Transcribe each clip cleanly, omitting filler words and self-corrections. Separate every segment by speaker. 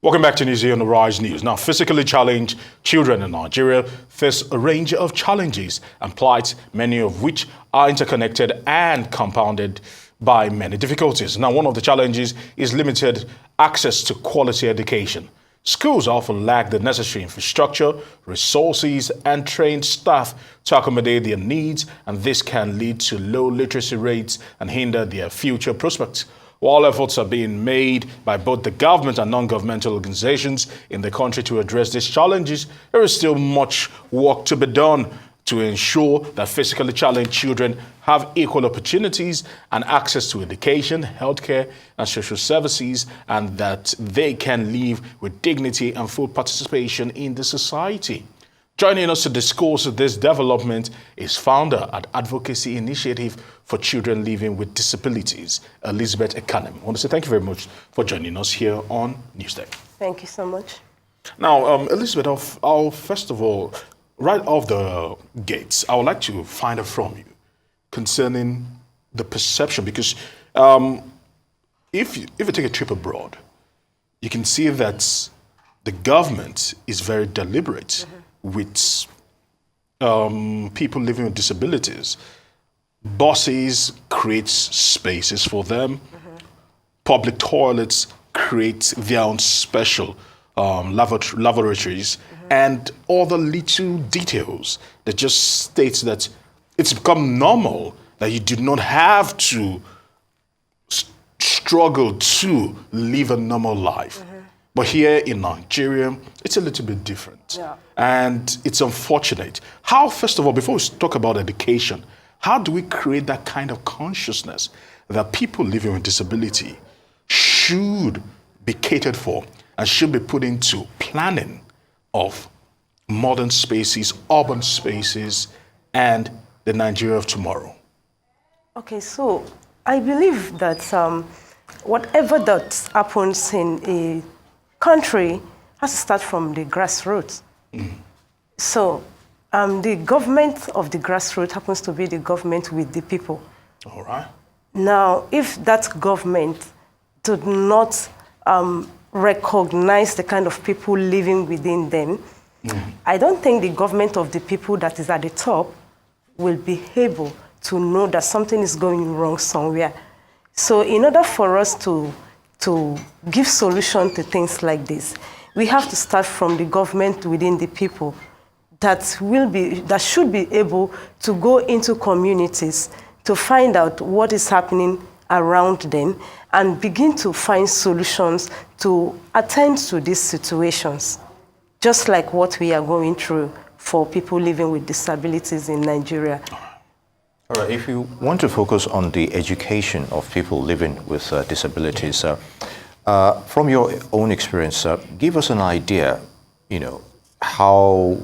Speaker 1: Welcome back to New Zealand Rise News. Now, physically challenged children in Nigeria face a range of challenges and plights, many of which are interconnected and compounded by many difficulties. Now, one of the challenges is limited access to quality education. Schools often lack the necessary infrastructure, resources, and trained staff to accommodate their needs, and this can lead to low literacy rates and hinder their future prospects. While efforts are being made by both the government and non-governmental organizations in the country to address these challenges, there is still much work to be done to ensure that physically challenged children have equal opportunities and access to education, healthcare, and social services, and that they can live with dignity and full participation in the society. Joining us to discuss this development is founder at Advocacy Initiative for Children Living with Disabilities, Elizabeth Ekanem. I want to say thank you very much for joining us here on Newsday.
Speaker 2: Thank you so much.
Speaker 1: Now, Elizabeth, I'll first of all, right off the gates, I would like to find out from you concerning the perception, because if you take a trip abroad, you can see that the government is very deliberate with people living with disabilities. Buses create spaces for them. Public toilets create their own special lavatories, and other little details that just states that it's become normal that you do not have to struggle to live a normal life. But here in Nigeria, it's a little bit different.
Speaker 2: Yeah.
Speaker 1: And it's unfortunate. How, first of all, before we talk about education, how do we create that kind of consciousness that people living with disability should be catered for and should be put into planning of modern spaces, urban spaces, and the Nigeria of tomorrow?
Speaker 2: Okay, so I believe that whatever that happens in a country has to start from the grassroots. So the government of the grassroots happens to be the government with the people.
Speaker 1: All right.
Speaker 2: Now, if that government did not recognize the kind of people living within them, I don't think the government of the people that is at the top will be able to know that something is going wrong somewhere. So in order for us to give solution to things like this, we have to start from the government within the people that should be able to go into communities to find out what is happening around them and begin to find solutions to attend to these situations, just like what we are going through for people living with disabilities in Nigeria.
Speaker 3: All right, if you want to focus on the education of people living with disabilities, from your own experience, give us an idea, how,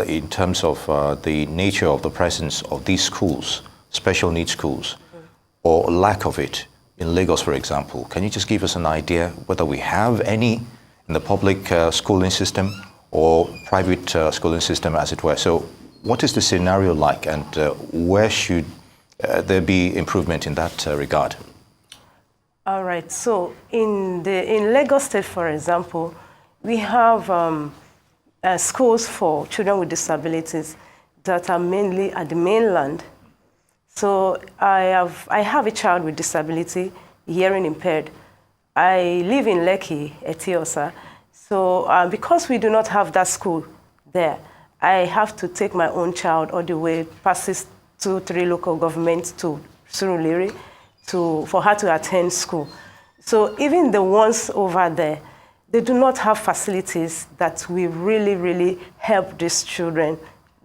Speaker 3: in terms of the nature of the presence of these schools, special needs schools, or lack of it in Lagos, for example. Can you just give us an idea whether we have any in the public schooling system or private schooling system, as it were? So what is the scenario like, and where should there be improvement in that regard?
Speaker 2: All right. So in Lagos State, for example, we have schools for children with disabilities that are mainly at the mainland. So I have a child with disability, hearing impaired. I live in Lekki, Etiosa. So because we do not have that school there, I have to take my own child all the way past 2-3 local governments to Surulere for her to attend school. So even the ones over there, they do not have facilities that will really, really help these children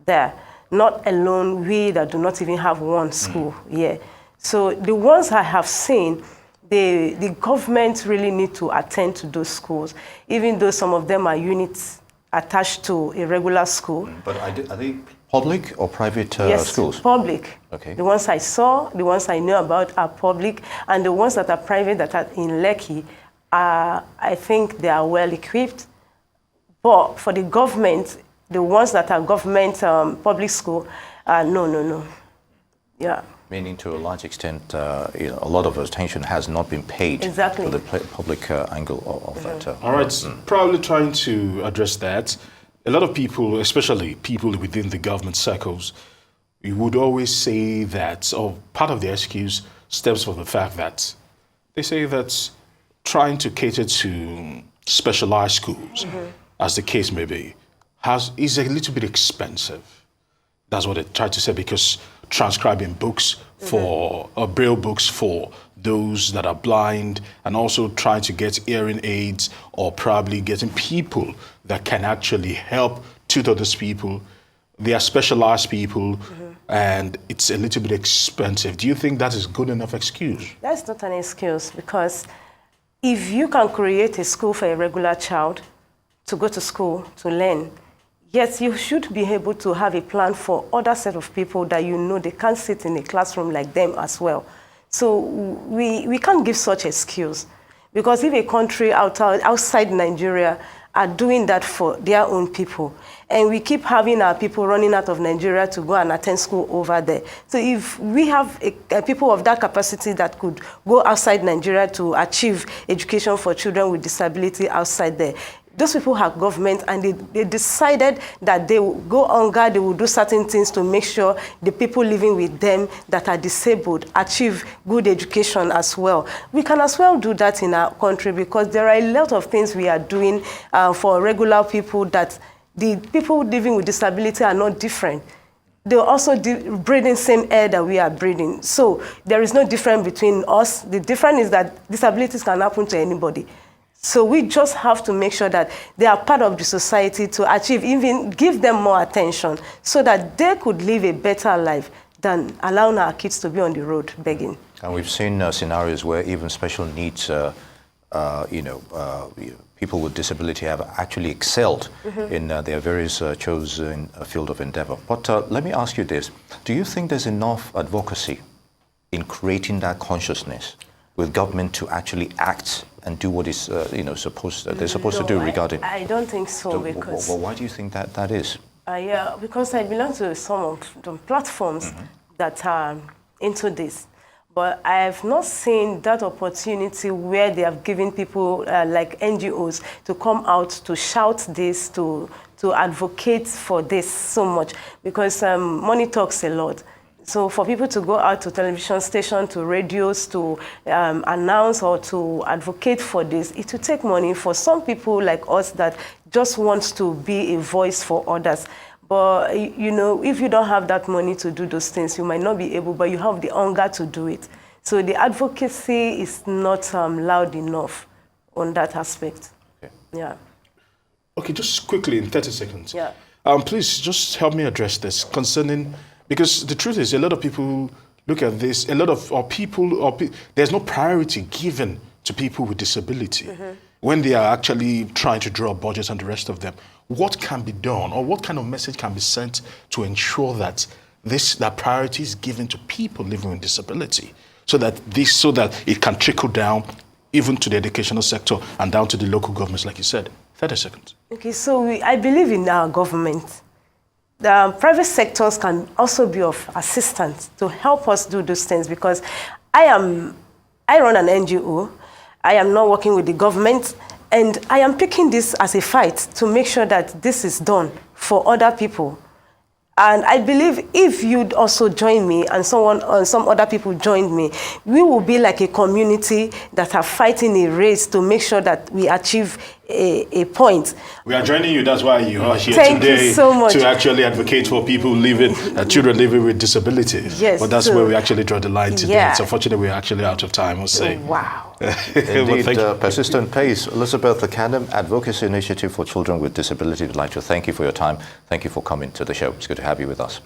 Speaker 2: there. Not alone, we that do not even have one school here. So the ones I have seen, the government really need to attend to those schools, even though some of them are units attached to a regular school.
Speaker 3: But are they public or private schools?
Speaker 2: Yes, public.
Speaker 3: Okay.
Speaker 2: The ones I saw, the ones I know about are public, and the ones that are private that are in Lekki, I think they are well equipped. But for the government, the ones that are government public school, no. Yeah.
Speaker 3: Meaning, to a large extent, a lot of attention has not been paid
Speaker 2: Exactly.
Speaker 3: to the public angle of that.
Speaker 1: All right, probably trying to address that. A lot of people, especially people within the government circles, we would always say that, or part of the excuse stems from the fact that they say that trying to cater to specialized schools, as the case may be, is a little bit expensive. That's what they try to say, because transcribing books braille books for those that are blind, and also trying to get hearing aids, or probably getting people that can actually help tutor these people. They are specialized people, and it's a little bit expensive. Do you think that is good enough excuse?
Speaker 2: That's not an excuse, because if you can create a school for a regular child to go to school to learn, yes, you should be able to have a plan for other set of people that you know they can't sit in a classroom like them as well. So we can't give such excuse, because if a country outside Nigeria are doing that for their own people, and we keep having our people running out of Nigeria to go and attend school over there. So if we have people of that capacity that could go outside Nigeria to achieve education for children with disability outside there, those people have government, and they decided that they will go on guard, they will do certain things to make sure the people living with them that are disabled achieve good education as well. We can as well do that in our country, because there are a lot of things we are doing for regular people that the people living with disability are not different. They're also breathing same air that we are breathing. So there is no difference between us. The difference is that disabilities can happen to anybody. So we just have to make sure that they are part of the society to achieve, even give them more attention, so that they could live a better life than allowing our kids to be on the road begging.
Speaker 3: And we've seen scenarios where even special needs, people with disability have actually excelled in their various chosen field of endeavor. But let me ask you this. Do you think there's enough advocacy in creating that consciousness with government to actually act and do what is they're supposed to do regarding?
Speaker 2: I don't think so, because...
Speaker 3: Well, why do you think that is?
Speaker 2: Yeah, because I belong to some of the platforms that are into this. But I have not seen that opportunity where they have given people like NGOs to come out to shout this, to advocate for this so much, because money talks a lot. So for people to go out to television stations, to radios, to announce or to advocate for this, it will take money for some people like us that just want to be a voice for others. But, you know, if you don't have that money to do those things, you might not be able, but you have the hunger to do it. So the advocacy is not loud enough on that aspect. Okay. Yeah.
Speaker 1: Okay, just quickly in 30 seconds.
Speaker 2: Yeah.
Speaker 1: Please just help me address this concerning, because the truth is a lot of people look at this, a lot of people, there's no priority given to people with disability when they are actually trying to draw budgets and the rest of them. What can be done, or what kind of message can be sent to ensure that that priority is given to people living with disability, so that it can trickle down even to the educational sector and down to the local governments, like you said? 30 seconds. Okay,
Speaker 2: so I believe in our government. The private sectors can also be of assistance to help us do those things, because I run an NGO. I am not working with the government, and I am taking this as a fight to make sure that this is done for other people. And I believe if you'd also join me and some other people joined me, we will be like a community that are fighting a race to make sure that we achieve a point.
Speaker 1: We are joining you. That's why you are here
Speaker 2: Thank
Speaker 1: today
Speaker 2: you so much.
Speaker 1: to actually advocate for people living, children living with disabilities.
Speaker 2: Yes.
Speaker 1: But that's where we actually draw the line today.
Speaker 2: Yeah.
Speaker 1: So unfortunately, we're actually out of time, I'll say.
Speaker 2: Wow.
Speaker 3: Indeed, persistent pace. Elizabeth Ekanem, Advocacy Initiative for Children with Disabilities. I'd like to thank you for your time. Thank you for coming to the show. It's good to have you with us.